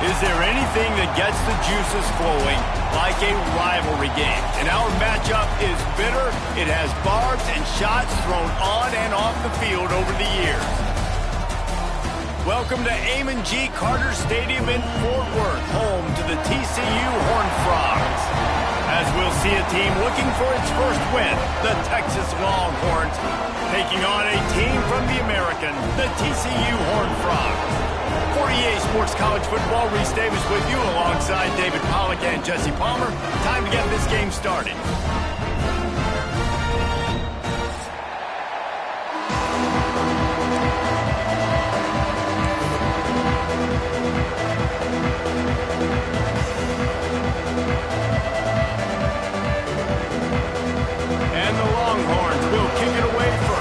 Is there anything that gets the juices flowing like a rivalry game? And our matchup is bitter. It has barbs and shots thrown on and off the field over the years. Welcome to Amon G. Carter Stadium in Fort Worth, home to the TCU Horned Frogs. As we'll see a team looking for its first win, the Texas Longhorns, taking on a team from the American, the TCU Horned Frogs. For EA Sports College Football, Reese Davis with you alongside David Pollack and Jesse Palmer. Time to get this game started. And the Longhorns will kick it away first.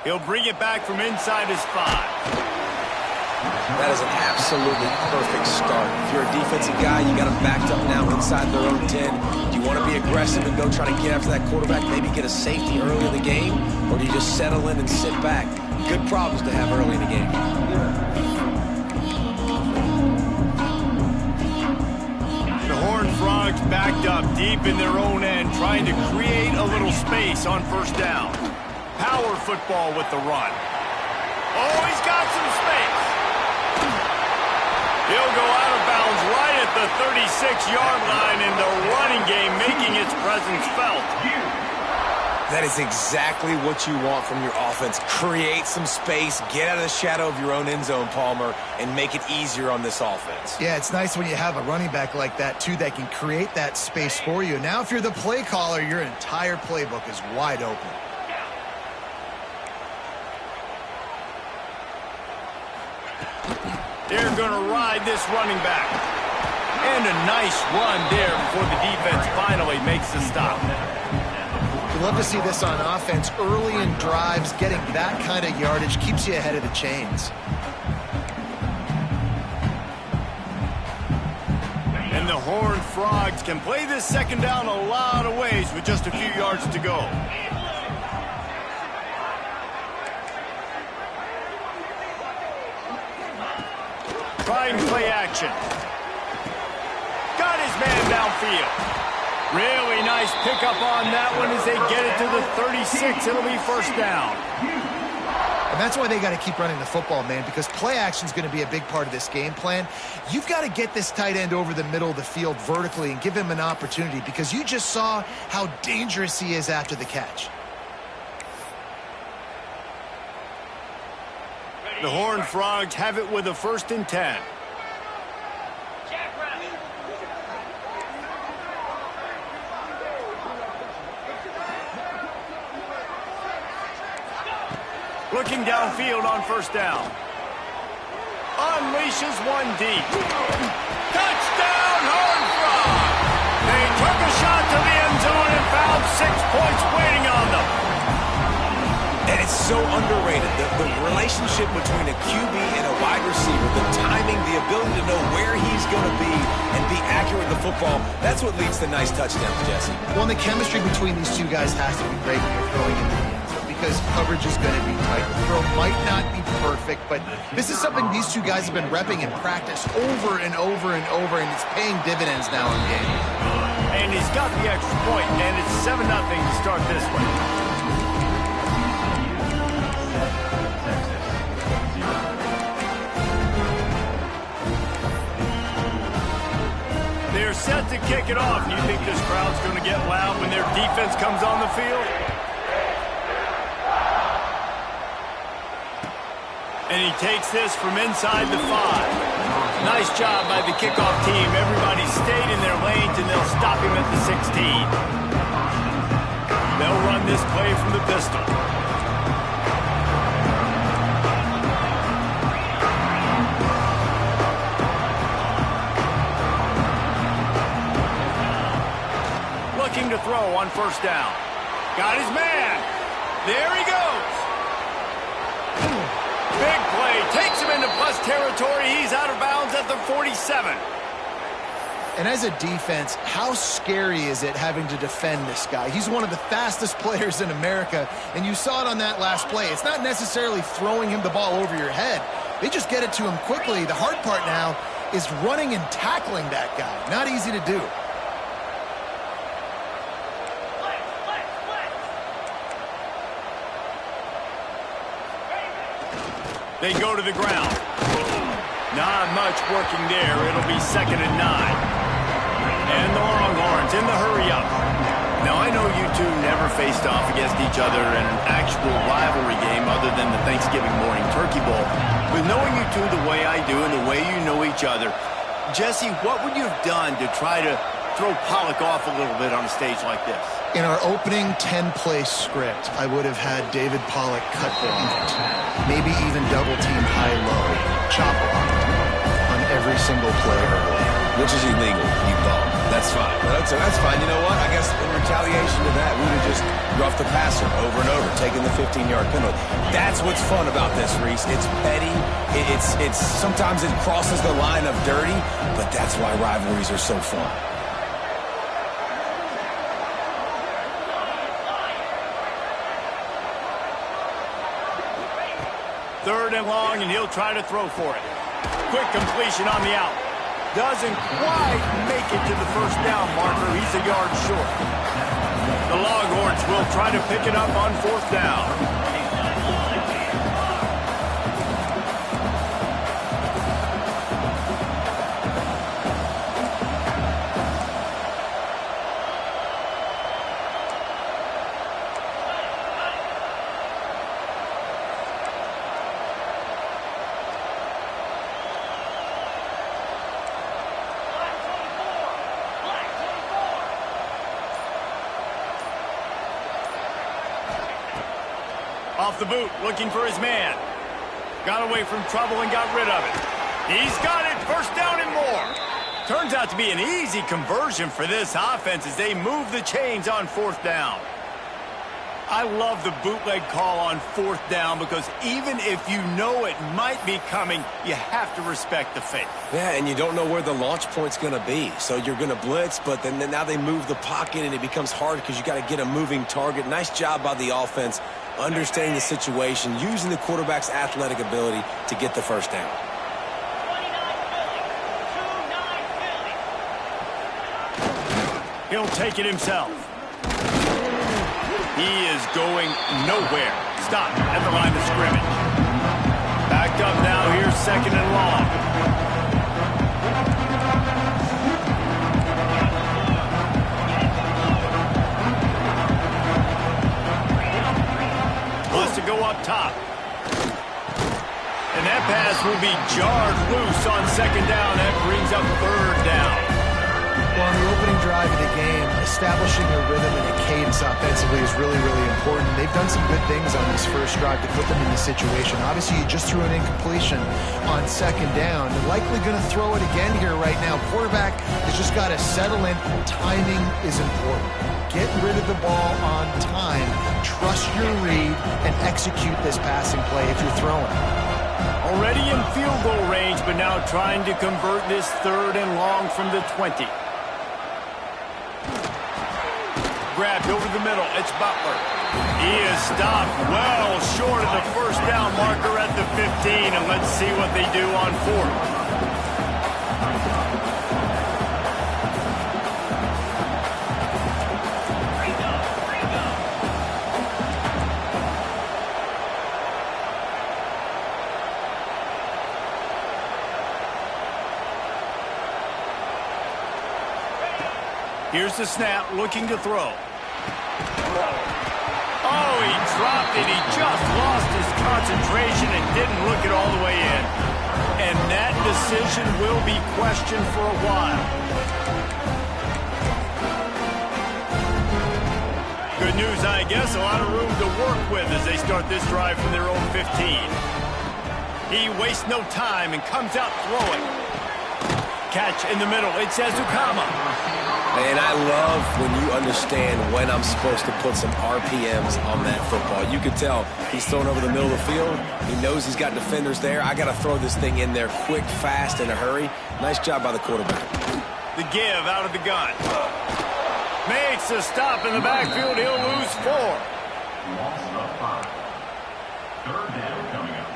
He'll bring it back from inside his 5. That is an absolutely perfect start. If you're a defensive guy, you got them backed up now inside their own 10. Do you want to be aggressive and go try to get after that quarterback, maybe get a safety early in the game? Or do you just settle in and sit back? Good problems to have early in the game. The Horned Frogs backed up deep in their own end, trying to create a little space on first down. Power football with the run. Oh, he's got some space. He'll go out of bounds right at the 36-yard line, and the running game making its presence felt. That is exactly what you want from your offense. Create some space, get out of the shadow of your own end zone, Palmer, and make it easier on this offense. Yeah, it's nice when you have a running back like that, too, that can create that space for you. Now, if you're the play caller, your entire playbook is wide open. They're going to ride this running back. And a nice run there before the defense finally makes the stop. You love to see this on offense. Early in drives, getting that kind of yardage keeps you ahead of the chains. And the Horned Frogs can play this second down a lot of ways with just a few yards to go. Trying play action. Got his man downfield. Really nice pickup on that one as they get it to the 36. It'll be first down. And that's why they got to keep running the football, man, because play action is going to be a big part of this game plan. You've got to get this tight end over the middle of the field vertically and give him an opportunity, because you just saw how dangerous he is after the catch. The Horned Frogs have it with a 1st and 10. Looking downfield on first down. Unleashes one deep. Touchdown, Horned Frogs! They took a shot to the end zone and found 6 points waiting on them. And it's so underrated. The relationship between a QB and a wide receiver, the timing, the ability to know where he's going to be and be accurate with the football, that's what leads to nice touchdowns, Jesse. Well, and the chemistry between these two guys has to be great when you're throwing in the end zone, because coverage is going to be tight. The throw might not be perfect, but this is something these two guys have been repping in practice over and over and over, and it's paying dividends now in game. And he's got the extra point, and it's 7-0 to start this one. They're set to kick it off. Do you think this crowd's going to get loud when their defense comes on the field? And he takes this from inside the 5. Nice job by the kickoff team. Everybody stayed in their lanes, and they'll stop him at the 16. They'll run this play from the pistol. Looking to throw on first down. Got his man. There he goes. Big play. Takes him into plus territory. He's out of bounds at the 47. And as a defense, how scary is it having to defend this guy? He's one of the fastest players in America, and you saw it on that last play. It's not necessarily throwing him the ball over your head. They just get it to him quickly. The hard part now is running and tackling that guy. Not easy to do. They go to the ground. Not much working there. It'll be 2nd and 9. And the Longhorns in the hurry up. Now, I know you two never faced off against each other in an actual rivalry game other than the Thanksgiving morning Turkey Bowl. But knowing you two the way I do and the way you know each other, Jesse, what would you have done to try to throw Pollock off a little bit on a stage like this? In our opening 10-play script, I would have had David Pollock cut left, maybe even double-team high-low, chop block on every single play early. Which is illegal, you bum. That's fine. That's fine. You know what? I guess in retaliation to that, we would have just roughed the passer over and over, taking the 15-yard penalty. That's what's fun about this, Reese. It's petty. It's sometimes it crosses the line of dirty, but that's why rivalries are so fun. Third and long, and he'll try to throw for it. Quick completion on the out. Doesn't quite make it to the first down marker. He's a yard short. The Longhorns will try to pick it up on 4th down. Off the boot, looking for his man. Got away from trouble and got rid of it. He's got it, 1st down and more. Turns out to be an easy conversion for this offense as they move the chains on 4th down. I love the bootleg call on 4th down because even if you know it might be coming, you have to respect the fake. Yeah, and you don't know where the launch point's going to be. So you're going to blitz, but then now they move the pocket, and it becomes hard because you got to get a moving target. Nice job by the offense, understanding the situation, using the quarterback's athletic ability to get the 1st down. He'll take it himself. He is going nowhere. Stop at the line of scrimmage. Backed up now. Here's 2nd and long. Wants to go up top. And that pass will be jarred loose on 2nd down. That brings up 3rd down. Well, on the opening drive of the game, establishing a rhythm and a cadence offensively is really, really important. They've done some good things on this first drive to put them in this situation. Obviously, you just threw an incompletion on 2nd down. They're likely going to throw it again here right now. Quarterback has just got to settle in. Timing is important. Get rid of the ball on time. Trust your read and execute this passing play if you're throwing. Already in field goal range, but now trying to convert this 3rd and long from the 20. Grabbed over the middle. It's Butler. He is stopped well short of the 1st down marker at the 15, and let's see what they do on 4th. Here's the snap, looking to throw. Oh, he dropped it. He just lost his concentration and didn't look it all the way in. And that decision will be questioned for a while. Good news, I guess. A lot of room to work with as they start this drive from their own 15. He wastes no time and comes out throwing. Catch in the middle. It's Ezukama. And I love when you understand when I'm supposed to put some RPMs on that football. You can tell he's throwing over the middle of the field. He knows he's got defenders there. I got to throw this thing in there quick, fast, in a hurry. Nice job by the quarterback. The give out of the gun. Makes a stop in the backfield. He'll lose 4. Loss of 5. Third down coming up.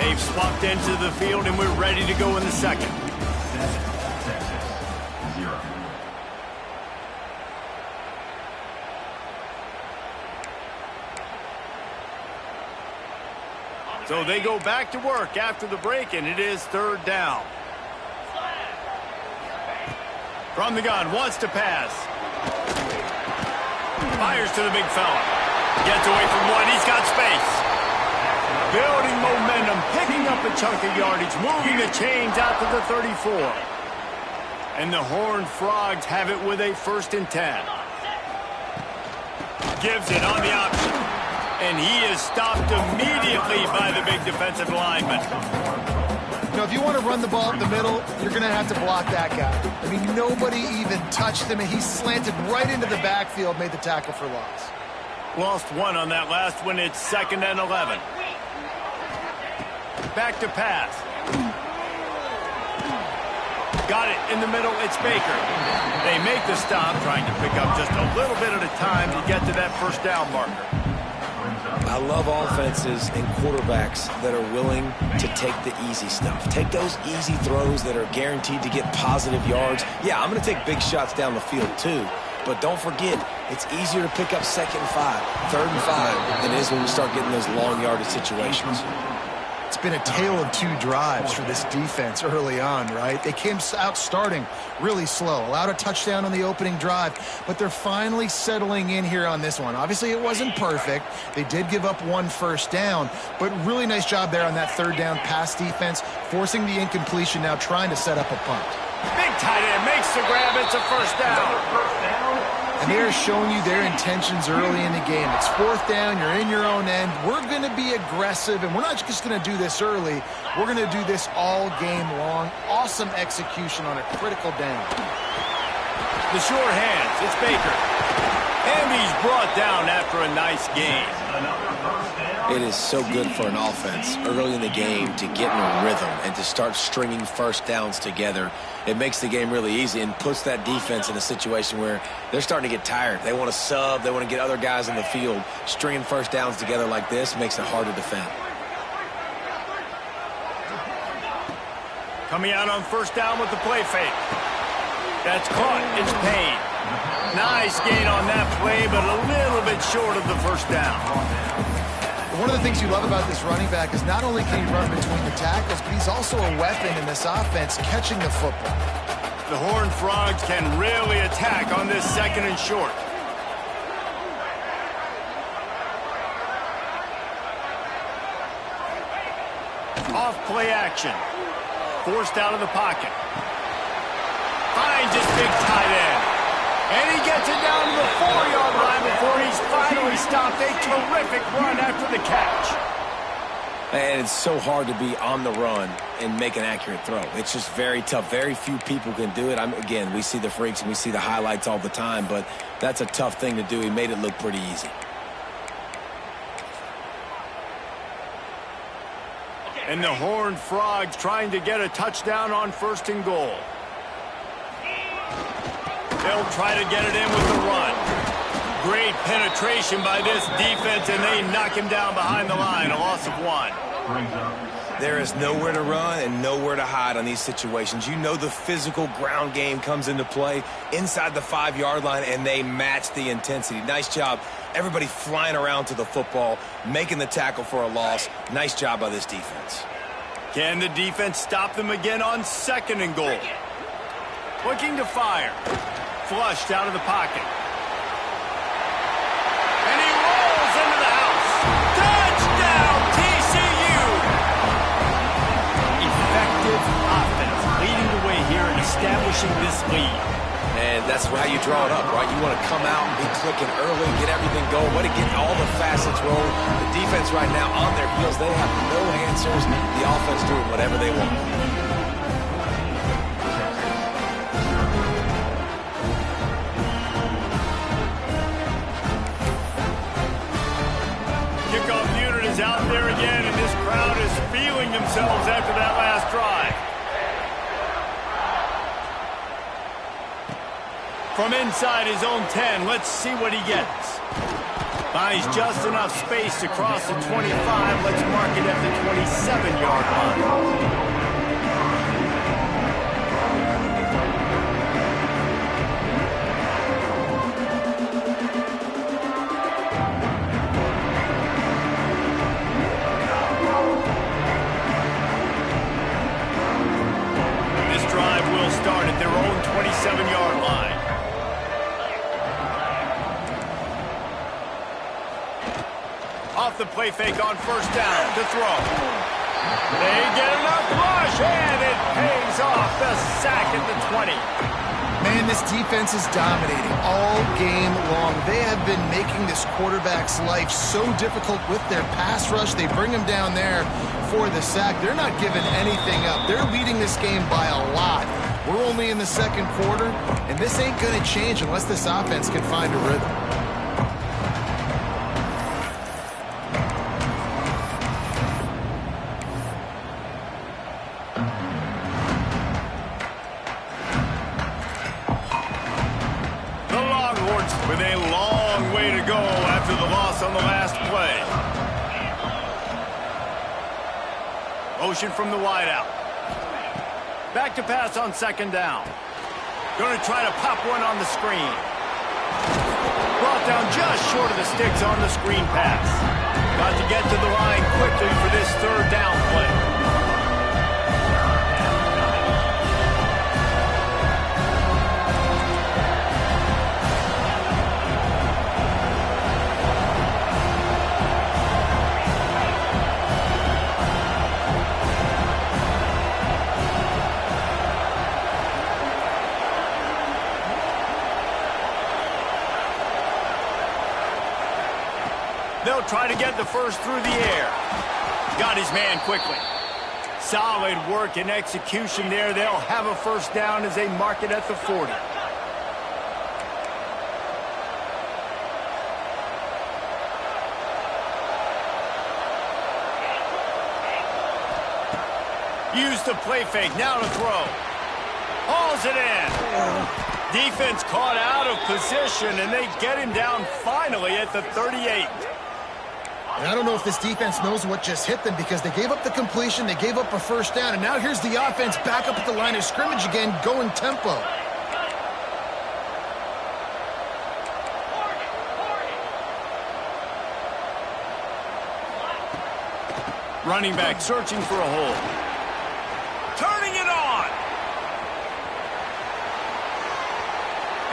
They've swapped into the field, and we're ready to go in the second. Texas 0. So they go back to work after the break, and it is third down. From the gun, wants to pass. Fires to the big fella. Gets away from one, he's got space. Building momentum, picking up a chunk of yardage, moving the chains out to the 34. And the Horned Frogs have it with a 1st and 10. Gives it on the option. And he is stopped immediately by the big defensive lineman. You know, if you want to run the ball up the middle, you're going to have to block that guy. I mean, nobody even touched him, and he slanted right into the backfield, made the tackle for loss. Lost 1 on that last one. It's 2nd and 11. Back to pass. Got it in the middle. It's Baker. They make the stop, trying to pick up just a little bit at a time to get to that 1st down marker. I love offenses and quarterbacks that are willing to take the easy stuff. Take those easy throws that are guaranteed to get positive yards. Yeah, I'm going to take big shots down the field too. But don't forget, it's easier to pick up 2nd and 5, 3rd and 5 than it is when we start getting those long yardage situations. It's been a tale of 2 drives for this defense early on, right? They came out starting really slow, allowed a touchdown on the opening drive, but they're finally settling in here on this one. Obviously, it wasn't perfect. They did give up 1 first down, but really nice job there on that 3rd down pass defense, forcing the incompletion, now trying to set up a punt. Big tight end makes the grab. It's a 1st down. And they're showing you their intentions early in the game. It's 4th down. You're in your own end. We're going to be aggressive, and we're not just going to do this early. We're going to do this all game long. Awesome execution on a critical down. The short hands. It's Baker. And he's brought down after a nice gain. It is so good for an offense early in the game to get in a rhythm and to start stringing 1st downs together. It makes the game really easy and puts that defense in a situation where they're starting to get tired. They want to sub. They want to get other guys in the field. Stringing 1st downs together like this makes it hard to defend. Coming out on 1st down with the play fake. That's caught. It's Payne. Nice gain on that play, but a little bit short of the 1st down. One of the things you love about this running back is not only can he run between the tackles, but he's also a weapon in this offense catching the football. The Horned Frogs can really attack on this 2nd and short. Off play action. Forced out of the pocket. Finds his big tight end. And he gets it down to the 4-yard line before he's finally stopped. A terrific run after the catch. And it's so hard to be on the run and make an accurate throw. It's just very tough. Very few people can do it. Again, we see the freaks and we see the highlights all the time, but that's a tough thing to do. He made it look pretty easy. And the Horned Frogs trying to get a touchdown on 1st and goal. They'll try to get it in with the run. Great penetration by this defense, and they knock him down behind the line. A loss of 1. There is nowhere to run and nowhere to hide on these situations. You know the physical ground game comes into play inside the 5-yard line, and they match the intensity. Nice job. Everybody flying around to the football, making the tackle for a loss. Nice job by this defense. Can the defense stop them again on 2nd and goal? Looking to fire. Flushed out of the pocket. And he rolls into the house. Touchdown, TCU! Effective offense leading the way here and establishing this lead. And that's how you draw it up, right? You want to come out and be clicking early, get everything going, want to get all the facets rolling. The defense right now on their heels, they have no answers. The offense doing whatever they want. is out there again, and this crowd is feeling themselves after that last drive. From inside his own 10, let's see what he gets. Finds just enough space to cross the 25. Let's mark it at the 27-yard line. This drive will start at their own 27-yard line. Off the play fake on first down to throw. They get enough rush, and it pays off. The sack at the 20. Man, this defense is dominating all game long. They have been making this quarterback's life so difficult with their pass rush. They bring him down there for the sack. They're not giving anything up. They're leading this game by a lot. We're only in the second quarter, and this ain't going to change unless this offense can find a rhythm. With a long way to go after the loss on the last play. Motion from the wideout. Back to pass on second down. Going to try to pop one on the screen. Brought down just short of the sticks on the screen pass. Got to get to the line quickly for this third down play. They'll try to get the first through the air. Got his man quickly. Solid work and execution there. They'll have a first down as they mark it at the 40. Use the play fake. Now to throw. Hauls it in. Defense caught out of position, and they get him down finally at the 38. And I don't know if this defense knows what just hit them because they gave up the completion, they gave up a first down, and now here's the offense back up at the line of scrimmage again, going tempo. Running back searching for a hole. Turning it on.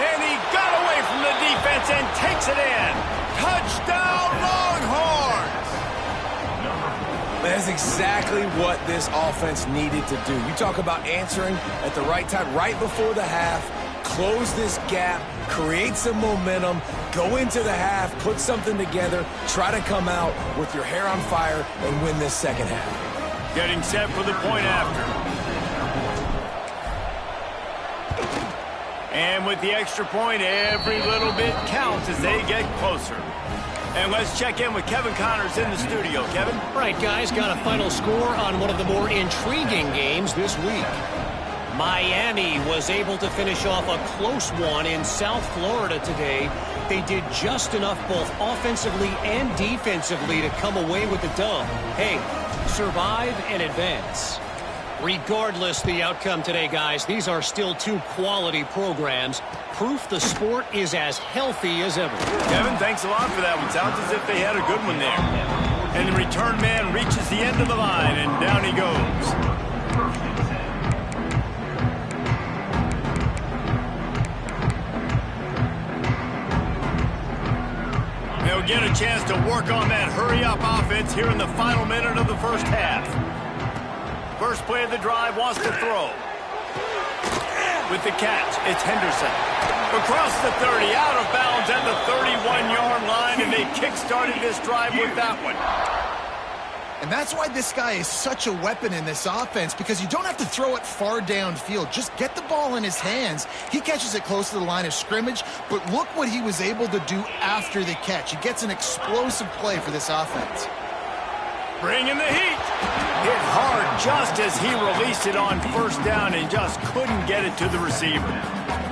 And he got away from the defense and takes it in. Touchdown, Longhorns! That's exactly what this offense needed to do. You talk about answering at the right time, right before the half, close this gap, create some momentum, go into the half, put something together, try to come out with your hair on fire and win this second half. Getting set for the point after. And with the extra point, every little bit counts as they get closer. And let's check in with Kevin Connors in the studio. Kevin? Right, guys, got a final score on one of the more intriguing games this week. Miami was able to finish off a close one in South Florida today. They did just enough both offensively and defensively to come away with the dub. Hey, survive and advance. Regardless the outcome today, guys, these are still two quality programs. Proof the sport is as healthy as ever. Kevin, thanks a lot for that one. Sounds as if they had a good one there. And the return man reaches the end of the line, and down he goes. They'll get a chance to work on that hurry-up offense here in the final minute of the first half. First play of the drive wants to throw. With the catch, it's Henderson. Across the 30, out of bounds at the 31-yard line, and they kick-started this drive with that one. And that's why this guy is such a weapon in this offense, because you don't have to throw it far downfield. Just get the ball in his hands. He catches it close to the line of scrimmage, but look what he was able to do after the catch. He gets an explosive play for this offense. Bringing the heat. Hit hard just as he released it on first down and just couldn't get it to the receiver.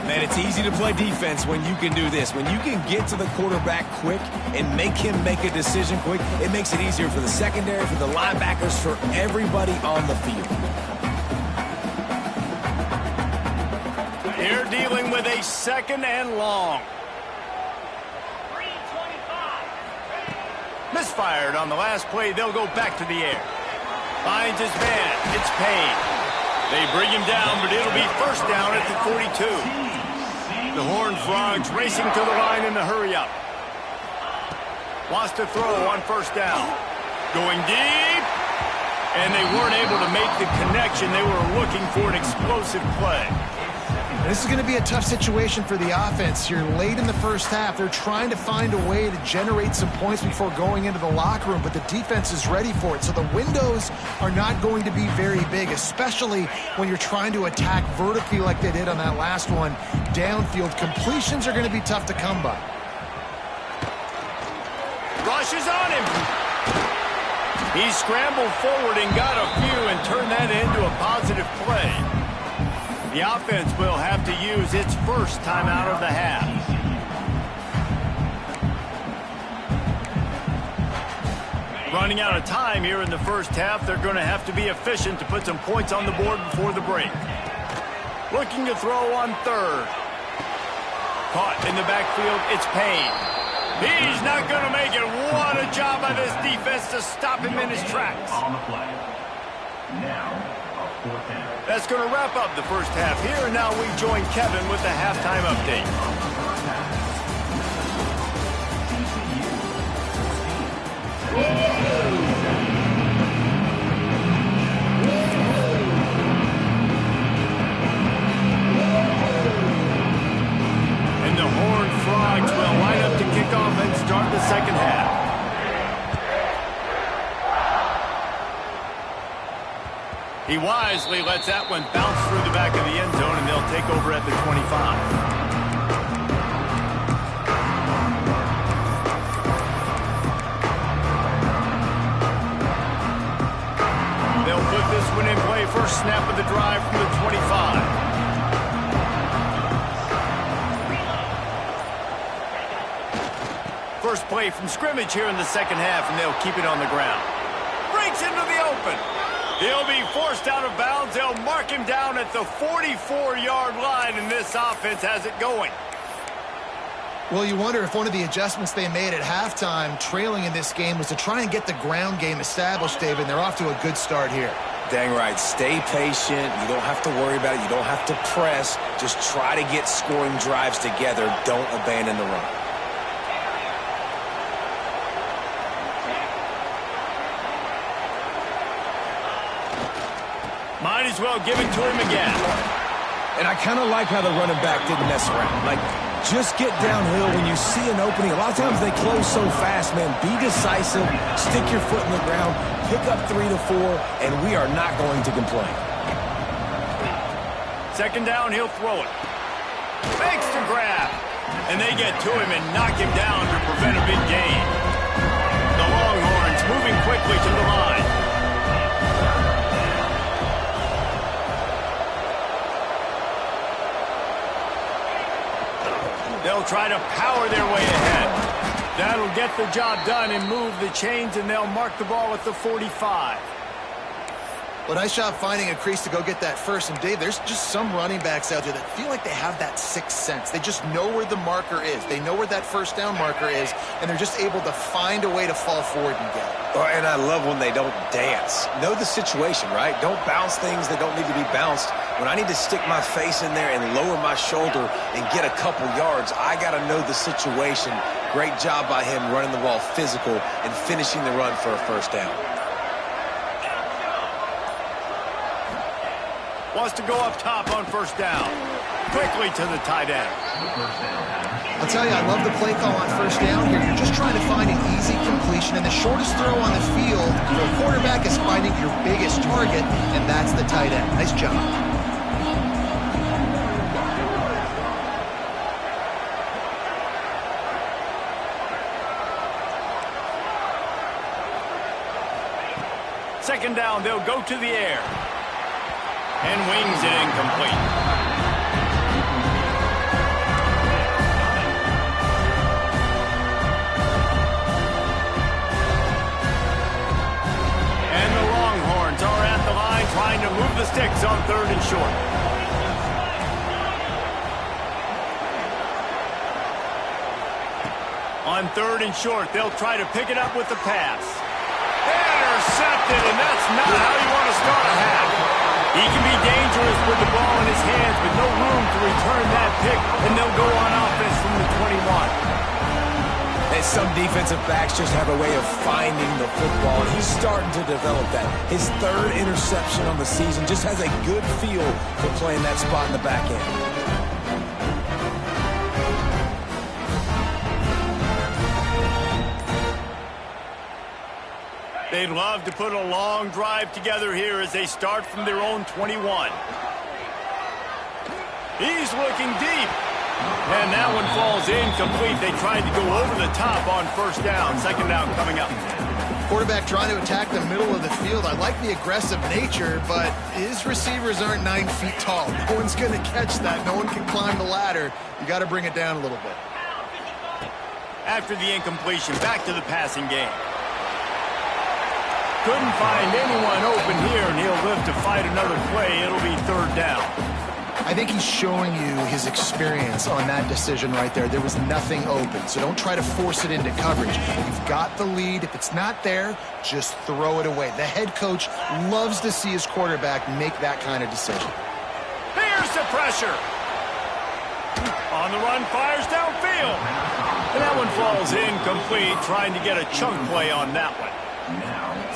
Man, it's easy to play defense when you can do this. When you can get to the quarterback quick and make him make a decision quick, it makes it easier for the secondary, for the linebackers, for everybody on the field. They're dealing with a second and long. Misfired on the last play. They'll go back to the air. Finds his man. It's Payne. They bring him down, but it'll be first down at the 42. The Horned Frogs racing to the line in the hurry-up. Wants to throw on first down. Going deep. And they weren't able to make the connection. They were looking for an explosive play. This is going to be a tough situation for the offense here. Late in the first half, they're trying to find a way to generate some points before going into the locker room, but the defense is ready for it. So the windows are not going to be very big, especially when you're trying to attack vertically like they did on that last one. Downfield completions are going to be tough to come by. Rushes on him. He scrambled forward and got a few and turned that into a positive play. The offense will have to use its first timeout of the half. Running out of time here in the first half, they're going to have to be efficient to put some points on the board before the break. Looking to throw on third. Caught in the backfield, it's Payne. He's not going to make it. What a job by this defense to stop him in his tracks. On the play. Now, a fourth down. That's going to wrap up the first half here, and now we join Kevin with the halftime update. And the Horned Frogs will line up to kick off and start the second half. He wisely lets that one bounce through the back of the end zone, and they'll take over at the 25. They'll put this one in play. First snap of the drive from the 25. First play from scrimmage here in the second half, and they'll keep it on the ground. Breaks into the open. He'll be forced out of bounds. They'll mark him down at the 44-yard line, and this offense has it going. Well, you wonder if one of the adjustments they made at halftime, trailing in this game, was to try and get the ground game established, David. They're off to a good start here. Dang right. Stay patient. You don't have to worry about it. You don't have to press. Just try to get scoring drives together. Don't abandon the run. Might as well give it to him again. And I kind of like how the running back didn't mess around. Like, just get downhill when you see an opening. A lot of times they close so fast, man. Be decisive. Stick your foot in the ground. Pick up 3 to 4, and we are not going to complain. Second down, he'll throw it. Fakes to grab. And they get to him and knock him down to prevent a big gain. The Longhorns moving quickly to the line. They'll try to power their way ahead. That'll get the job done and move the chains, and they'll mark the ball at the 45. Well, nice job finding a crease to go get that first. And, Dave, there's just some running backs out there that feel like they have that sixth sense. They just know where the marker is. They know where that first down marker is, and they're just able to find a way to fall forward and get it. And I love when they don't dance. Know the situation, right? Don't bounce things that don't need to be bounced. When I need to stick my face in there and lower my shoulder and get a couple yards, I got to know the situation. Great job by him running the ball physical and finishing the run for a first down. Wants to go up top on first down. Quickly to the tight end. I'll tell you, I love the play call on first down here. You're just trying to find an easy completion, and the shortest throw on the field for a quarterback is finding your biggest target, and that's the tight end. Nice job. Second down, they'll go to the air. And wings it incomplete. Trying to move the sticks on 3rd and short. On 3rd and short, they'll try to pick it up with the pass. Intercepted, and that's not how you want to start a half. He can be dangerous with the ball in his hands, but no room to return that pick, and they'll go on offense from the 21. And some defensive backs just have a way of finding the football, and he's starting to develop that. His 3rd interception on the season, just has a good feel for playing that spot in the back end. They'd love to put a long drive together here as they start from their own 21. He's looking deep. And that one falls incomplete. They tried to go over the top on 1st down. 2nd down coming up. Quarterback trying to attack the middle of the field. I like the aggressive nature, but his receivers aren't 9 feet tall. No one's going to catch that. No one can climb the ladder. You got to bring it down a little bit. After the incompletion, back to the passing game. Couldn't find anyone open here, and he'll live to fight another play. It'll be 3rd down. I think he's showing you his experience on that decision right there. There was nothing open, so don't try to force it into coverage. You've got the lead. If it's not there, just throw it away. The head coach loves to see his quarterback make that kind of decision. Here's the pressure. On the run, fires downfield. And that one falls incomplete, trying to get a chunk play on that one.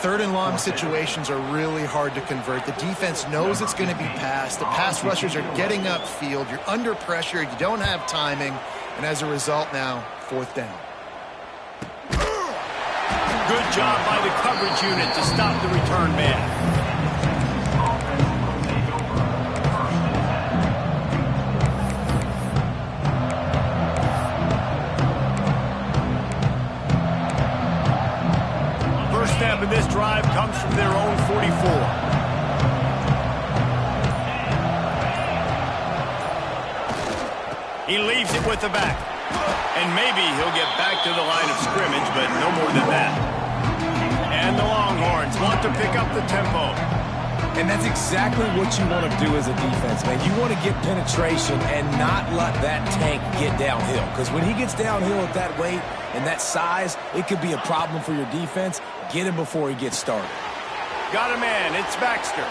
3rd and long situations are really hard to convert. The defense knows it's going to be passed. The pass rushers are getting upfield. You're under pressure. You don't have timing. And as a result now, 4th down. Good job by the coverage unit to stop the return man. Step of this drive comes from their own 44. He leaves it with the back. And maybe he'll get back to the line of scrimmage, but no more than that. And the Longhorns want to pick up the tempo. And that's exactly what you want to do as a defense, man. You want to get penetration and not let that tank get downhill. Because when he gets downhill at that weight and that size, it could be a problem for your defense. Get him before he gets started. Got a man. It's Baxter.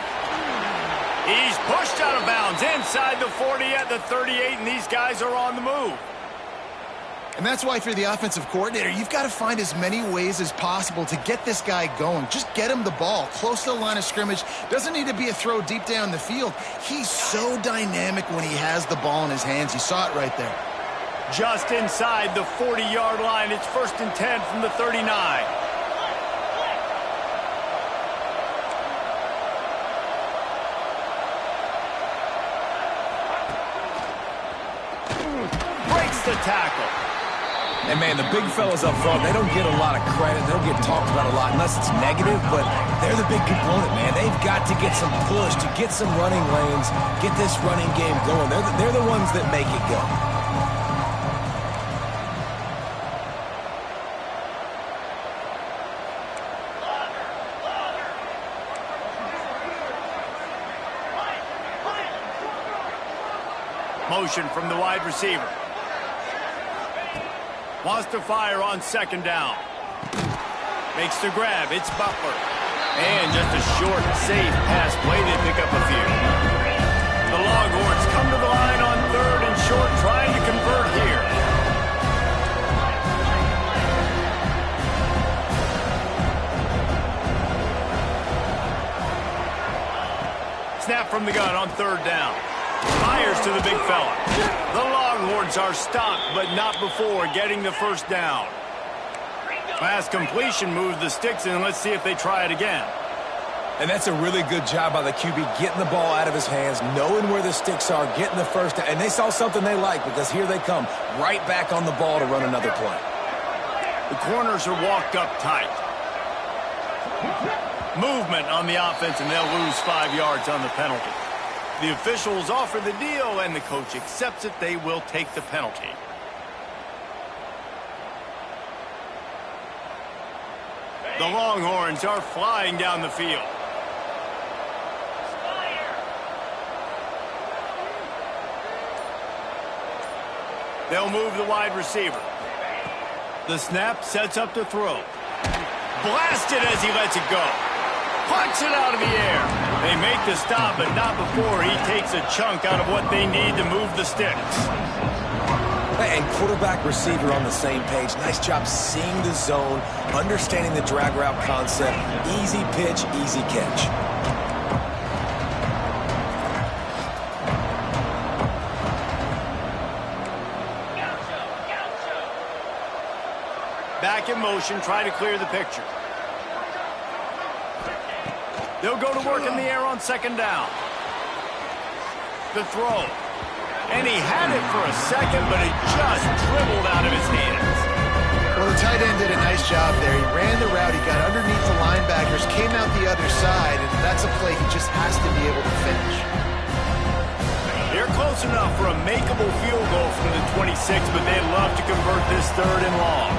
He's pushed out of bounds inside the 40 at the 38, and these guys are on the move. And that's why, if you're the offensive coordinator, you've got to find as many ways as possible to get this guy going. Just get him the ball close to the line of scrimmage. Doesn't need to be a throw deep down the field. He's so dynamic when he has the ball in his hands. You saw it right there. Just inside the 40-yard line. It's 1st and 10 from the 39. Breaks the tackle. And, man, the big fellas up front, they don't get a lot of credit. They don't get talked about a lot unless it's negative, but they're the big component, man. They've got to get some push, to get some running lanes, get this running game going. They're the ones that make it go. Motion from the wide receiver. Wants to fire on 2nd down. Makes the grab. It's Butler. And just a short, safe pass play. They pick up a few. The Longhorns come to the line on 3rd and short, trying to convert here. Snap from the gun on 3rd down. Fires to the big fella. The Longhorns are stopped, but not before getting the 1st down. Pass completion moves the sticks in. Let's see if they try it again. And that's a really good job by the QB, getting the ball out of his hands, knowing where the sticks are, getting the 1st down. And they saw something they like, because here they come, right back on the ball to run another play. The corners are walked up tight. Movement on the offense, and they'll lose 5 yards on the penalty. The officials offer the deal, and the coach accepts it. They will take the penalty. The Longhorns are flying down the field. They'll move the wide receiver. The snap sets up to throw. Blasted as he lets it go. Punch it out of the air. They make the stop, but not before he takes a chunk out of what they need to move the sticks. And quarterback receiver on the same page. Nice job seeing the zone, understanding the drag route concept. Easy pitch, easy catch. Back in motion, try to clear the picture. They'll go to work in the air on second down. The throw. And he had it for a second, but it just dribbled out of his hands. Well, the tight end did a nice job there. He ran the route, he got underneath the linebackers, came out the other side, and that's a play he just has to be able to finish. They're close enough for a makeable field goal from the 26, but they'd love to convert this 3rd and long.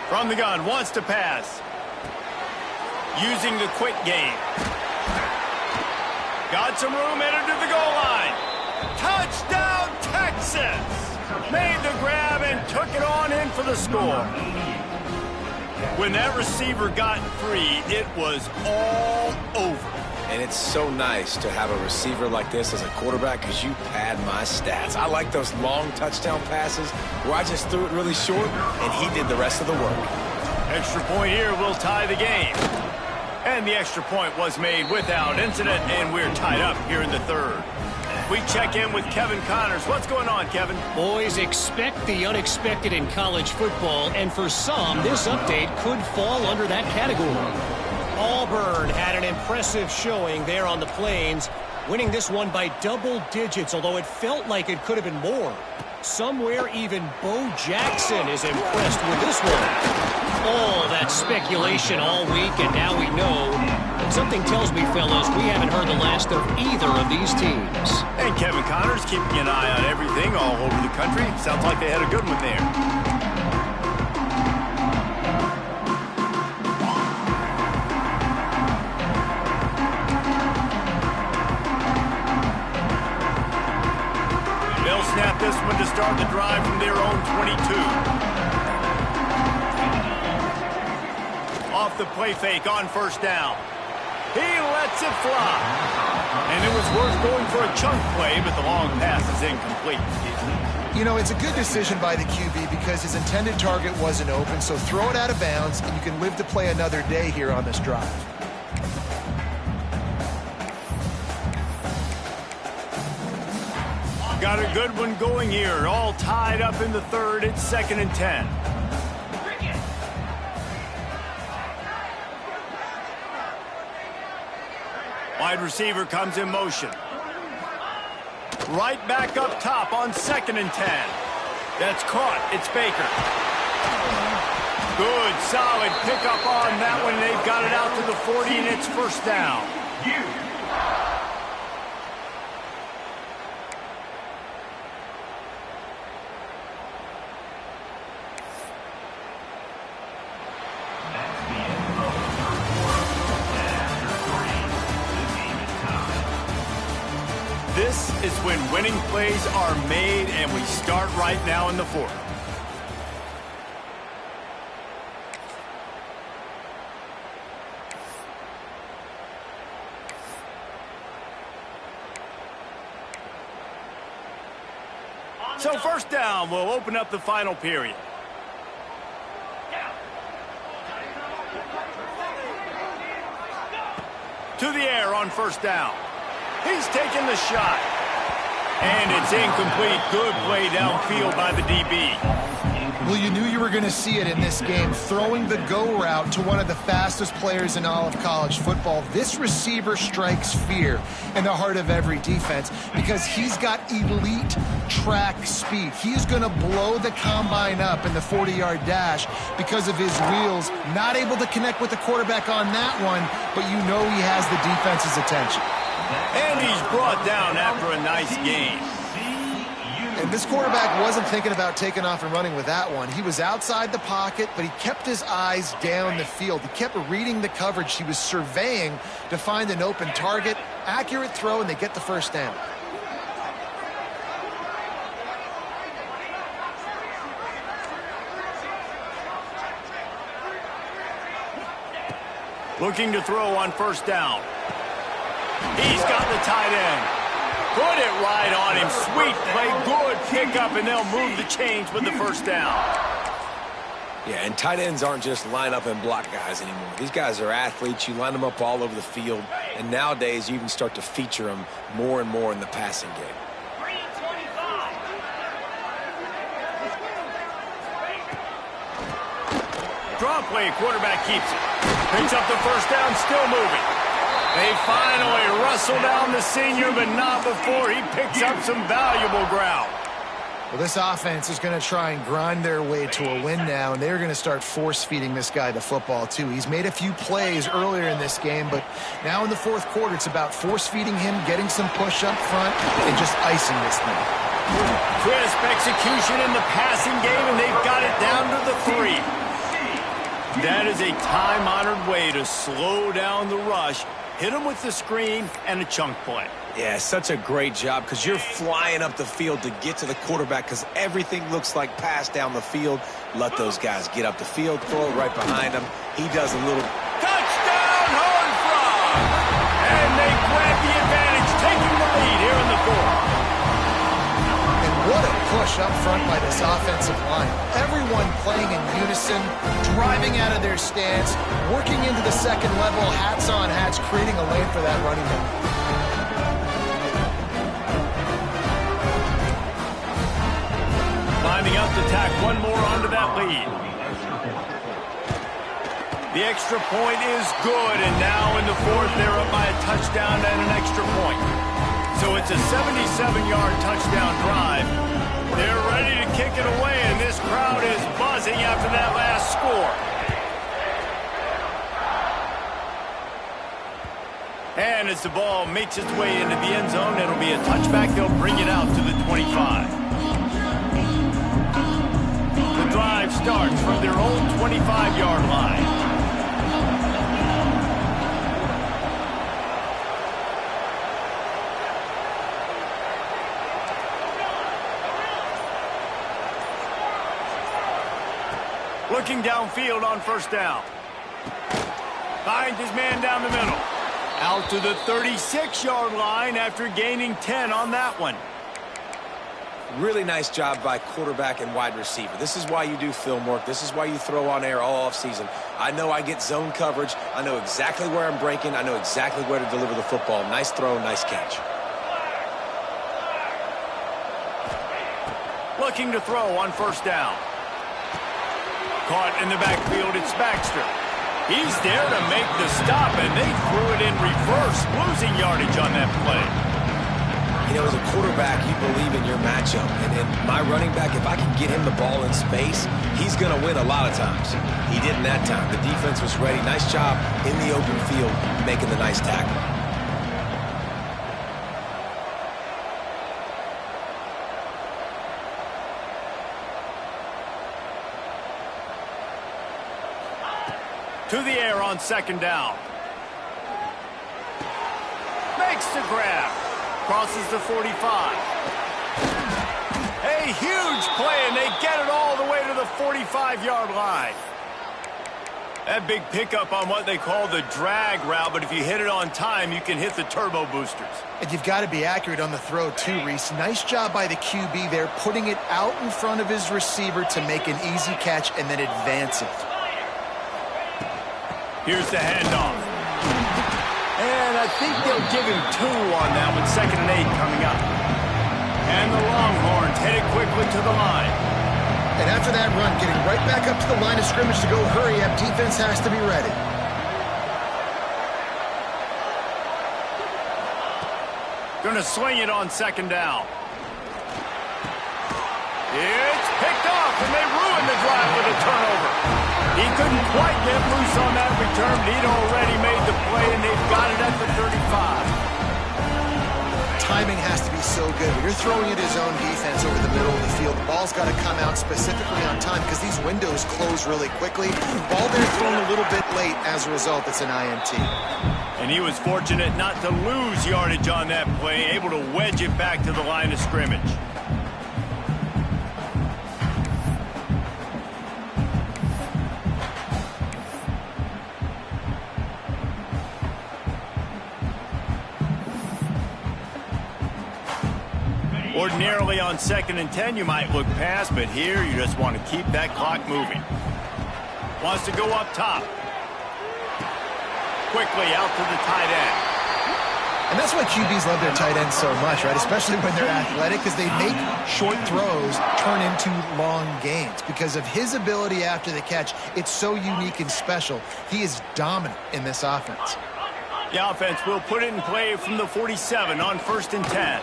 From the gun, wants to pass. Using the quick game. Got some room, entered to the goal line. Touchdown, Texas! Made the grab and took it on in for the score. When that receiver got free, it was all over. And it's so nice to have a receiver like this as a quarterback because you pad my stats. I like those long touchdown passes where I just threw it really short and he did the rest of the work. Extra point here will tie the game. And the extra point was made without incident, and we're tied up here in the 3rd. We check in with Kevin Connors. What's going on, Kevin? Boys, expect the unexpected in college football, and for some, this update could fall under that category. Auburn had an impressive showing there on the Plains, winning this one by double digits, although it felt like it could have been more. Somewhere even Bo Jackson is impressed with this one. All that speculation all week, and now we know. And something tells me, fellas, we haven't heard the last of either of these teams. And Kevin Connors keeping an eye on everything all over the country. Sounds like they had a good one there. Snap this one to start the drive from their own 22. Off the play fake on first down. He lets it fly. And it was worth going for a chunk play, but the long pass is incomplete. You know, it's a good decision by the QB because his intended target wasn't open, so throw it out of bounds, and you can live to play another day here on this drive. Got a good one going here. All tied up in the 3rd. It's 2nd and 10. Wide receiver comes in motion. Right back up top on 2nd and 10. That's caught. It's Baker. Good, solid pickup on that one. They've got it out to the 40, and it's first down. This is when winning plays are made, and we start right now in the 4th. So first down will open up the final period. To the air on first down. He's taking the shot. And it's incomplete. Good play downfield by the DB. Well, you knew you were going to see it in this game. Throwing the go route to one of the fastest players in all of college football. This receiver strikes fear in the heart of every defense because he's got elite track speed. He's going to blow the combine up in the 40-yard dash because of his wheels. Not able to connect with the quarterback on that one, but you know he has the defense's attention. And he's brought down after a nice gain. And this quarterback wasn't thinking about taking off and running with that one. He was outside the pocket, but he kept his eyes down the field. He kept reading the coverage. He was surveying to find an open target. Accurate throw, and they get the first down. Looking to throw on first down. He's got the tight end. Put it right on him. Sweet play, good pickup, and they'll move the chains with the first down. Yeah, and tight ends aren't just line up and block guys anymore. These guys are athletes. You line them up all over the field, and nowadays you even start to feature them more and more in the passing game. Draw play, quarterback keeps it. Picks up the first down, still moving. They finally rustle down the senior, but not before he picks up some valuable ground. Well, this offense is going to try and grind their way to a win now, and they're going to start force-feeding this guy the football, too. He's made a few plays earlier in this game, but now in the fourth quarter, it's about force-feeding him, getting some push up front, and just icing this thing. Crisp execution in the passing game, and they've got it down to the 3. That is a time-honored way to slow down the rush. Hit him with the screen and a chunk play. Yeah, such a great job because you're flying up the field to get to the quarterback because everything looks like pass down the field. Let those guys get up the field, throw it right behind him. He does a little... Touchdown, Horned Frogs! And they grab the advantage, taking the lead here in the fourth. And what a push up front by this offensive line. Everyone playing in unison, driving out of their stance, working into the second level, hats on hats, creating a lane for that running back. Lining up to tack one more onto that lead. The extra point is good, and now in the fourth, they're up by a touchdown and an extra point. So it's a 77-yard touchdown drive. They're ready to kick it away, and this crowd is buzzing after that last score. And as the ball makes its way into the end zone, it'll be a touchback. They'll bring it out to the 25. The drive starts from their own 25-yard line. Looking downfield on first down. Finds his man down the middle. Out to the 36-yard line after gaining 10 on that one. Really nice job by quarterback and wide receiver. This is why you do film work. This is why you throw on air all offseason. I know I get zone coverage. I know exactly where I'm breaking. I know exactly where to deliver the football. Nice throw, nice catch. Looking to throw on first down. Caught in the backfield, it's Baxter. He's there to make the stop, and they threw it in reverse, losing yardage on that play. You know, as a quarterback, you believe in your matchup. And in my running back, if I can get him the ball in space, he's going to win a lot of times. He didn't that time. The defense was ready. Nice job in the open field, making the nice tackle. To the air on second down. Makes the grab. Crosses the 45. A huge play, and they get it all the way to the 45-yard line. That big pickup on what they call the drag route, but if you hit it on time, you can hit the turbo boosters. And you've got to be accurate on the throw, too, Reese. Nice job by the QB there, putting it out in front of his receiver to make an easy catch and then advance it. Here's the handoff. And I think they'll give him 2 on that one. 2nd and 8 coming up. And the Longhorns headed quickly to the line. And after that run, getting right back up to the line of scrimmage to go hurry up, defense has to be ready. Going to swing it on second down. It's picked off, and they ruined the drive with a turnover. He couldn't quite get loose on that return, but he'd already made the play, and they've got it at the 35. Timing has to be so good. When you're throwing at his own defense over the middle of the field, the ball's got to come out specifically on time because these windows close really quickly. Ball there thrown a little bit late. As a result, it's an INT. And he was fortunate not to lose yardage on that play, able to wedge it back to the line of scrimmage. Ordinarily on 2nd and 10, you might look past, but here you just want to keep that clock moving. Wants to go up top. Quickly out to the tight end. And that's why QBs love their tight ends so much, right? Especially when they're athletic, because they make short throws turn into long gains. Because of his ability after the catch, it's so unique and special. He is dominant in this offense. The offense will put it in play from the 47 on 1st and 10.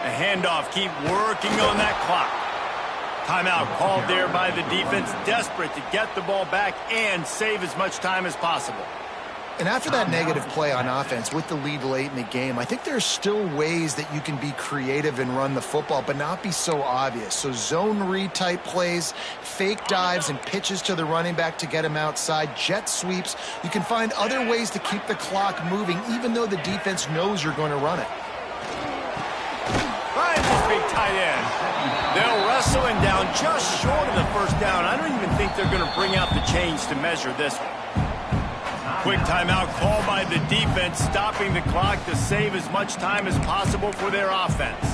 A handoff, keep working on that clock. Timeout called there by the defense, desperate to get the ball back and save as much time as possible. And after that negative play on offense with the lead late in the game, I think there's still ways that you can be creative and run the football, but not be so obvious. So zone read type plays, fake dives and pitches to the running back to get him outside, jet sweeps. You can find other ways to keep the clock moving, even though the defense knows you're going to run it. Finds this big tight end. They'll wrestle him down just short of the first down. I don't even think they're going to bring out the chains to measure this one. Quick timeout called by the defense, stopping the clock to save as much time as possible for their offense.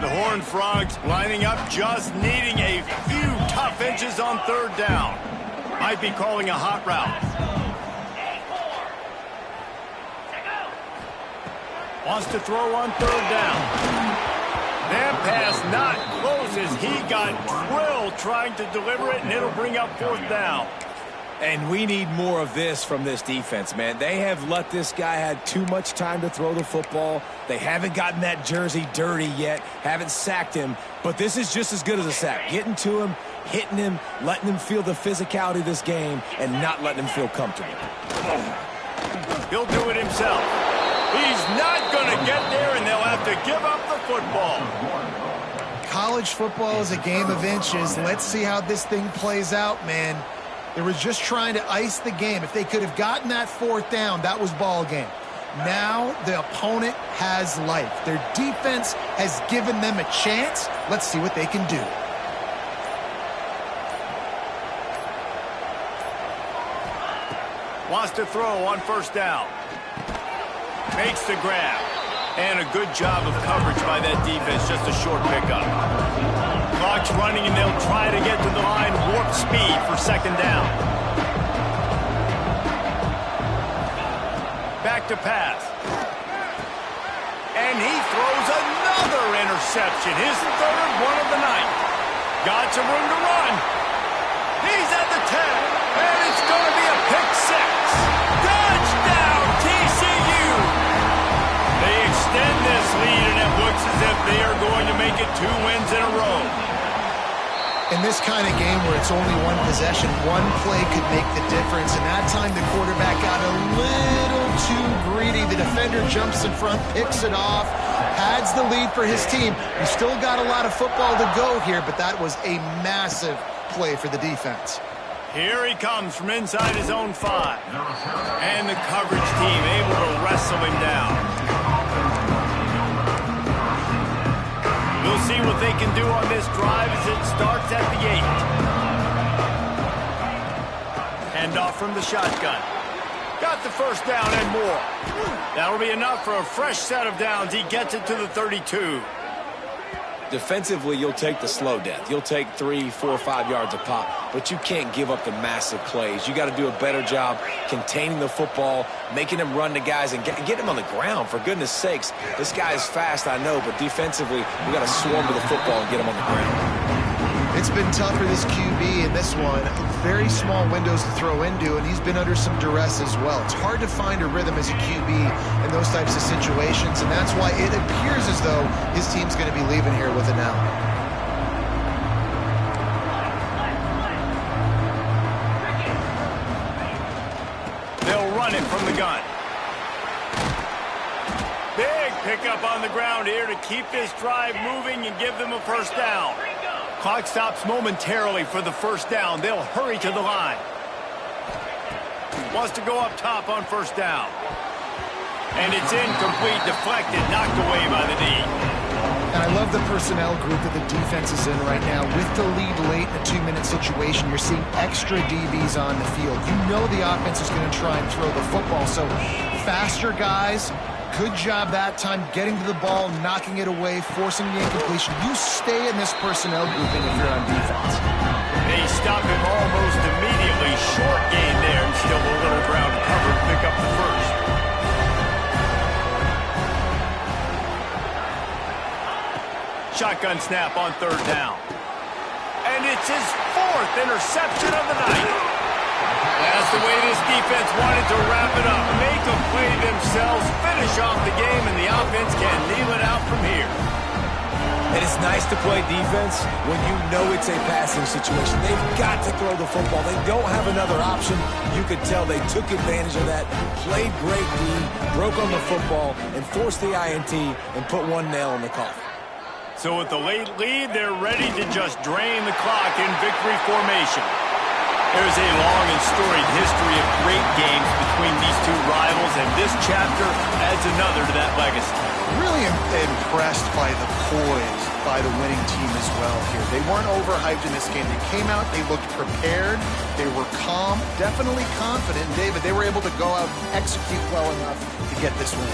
The Horned Frogs lining up, just needing a few tough inches on 3rd down. Might be calling a hot route. Wants to throw on 3rd down. That pass not close as he got drilled trying to deliver it, and it'll bring up 4th down. And we need more of this from this defense, man. They have let this guy have too much time to throw the football. They haven't gotten that jersey dirty yet, haven't sacked him, but this is just as good as a sack. Getting to him, hitting him, letting him feel the physicality of this game, and not letting him feel comfortable. He'll do it himself. He's not going to get there, and they'll have to give up the football. College football is a game of inches. Let's see how this thing plays out, man. They were just trying to ice the game. If they could have gotten that 4th down, that was ball game. Now the opponent has life. Their defense has given them a chance. Let's see what they can do. Wants to throw on 1st down. Makes the grab. And a good job of coverage by that defense. Just a short pickup. Clock's running, and they'll try to get to the line. Warp speed for 2nd down. Back to pass. And he throws another interception. His 3rd one of the night. Got some room to run. He's at the 10. And it's going to be a pick 6. Touchdown, TCU! They extend this lead, and it looks as if they are going to make it 2 wins in a row. In this kind of game where it's only one possession, one play could make the difference. And that time the quarterback got a little too greedy. The defender jumps in front, picks it off, pads the lead for his team. He's still got a lot of football to go here, but that was a massive play for the defense. Here he comes from inside his own 5. And the coverage team able to wrestle him down. We'll see what they can do on this drive as it starts at the 8. Handoff from the shotgun. Got the 1st down and more. That'll be enough for a fresh set of downs. He gets it to the 32. Defensively, you'll take the slow death. You'll take 3, 4, 5 yards a pop, but you can't give up the massive plays. You got to do a better job containing the football, making him run to guys, and get him on the ground, for goodness sakes. This guy is fast, I know, but defensively, we got to swarm to the football and get him on the ground. It's been tough for this QB in this one. Very small windows to throw into, and he's been under some duress as well. It's hard to find a rhythm as a QB in those types of situations, and that's why it appears as though his team's going to be leaving here with an L. They'll run it from the gun. Big pickup on the ground here to keep this drive moving and give them a first down. Clock stops momentarily for the first down. They'll hurry to the line. Wants to go up top on first down. And it's incomplete, deflected, knocked away by the D. And I love the personnel group that the defense is in right now. With the lead late in a 2-minute situation, you're seeing extra DBs on the field. You know the offense is going to try and throw the football. So faster guys. Good job that time getting to the ball, knocking it away, forcing the incompletion. You stay in this personnel grouping if you're on defense. They stop him almost immediately. Short gain there, and still a little ground cover to pick up the first. Shotgun snap on third down. And it's his 4th interception of the night. That's the way this defense wanted to wrap it up. Make a play themselves, finish off the game, and the offense can kneel it out from here. And it's nice to play defense when you know it's a passing situation. They've got to throw the football. They don't have another option. You could tell they took advantage of that, played great D, broke on the football, and forced the INT and put one nail in the coffin. So with the late lead, they're ready to just drain the clock in victory formation. There's a long and storied history of great games between these two rivals, and this chapter adds another to that legacy. Really impressed by the poise by the winning team as well here. They weren't overhyped in this game. They came out, they looked prepared, they were calm, definitely confident. And David, they were able to go out and execute well enough to get this win.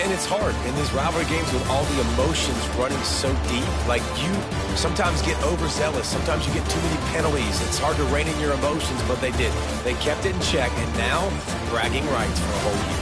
And it's hard in these rivalry games with all the emotions running so deep. Like, you sometimes get overzealous. Sometimes you get too many penalties. It's hard to rein in your emotions, but they did. They kept it in check, and now bragging rights for a whole year.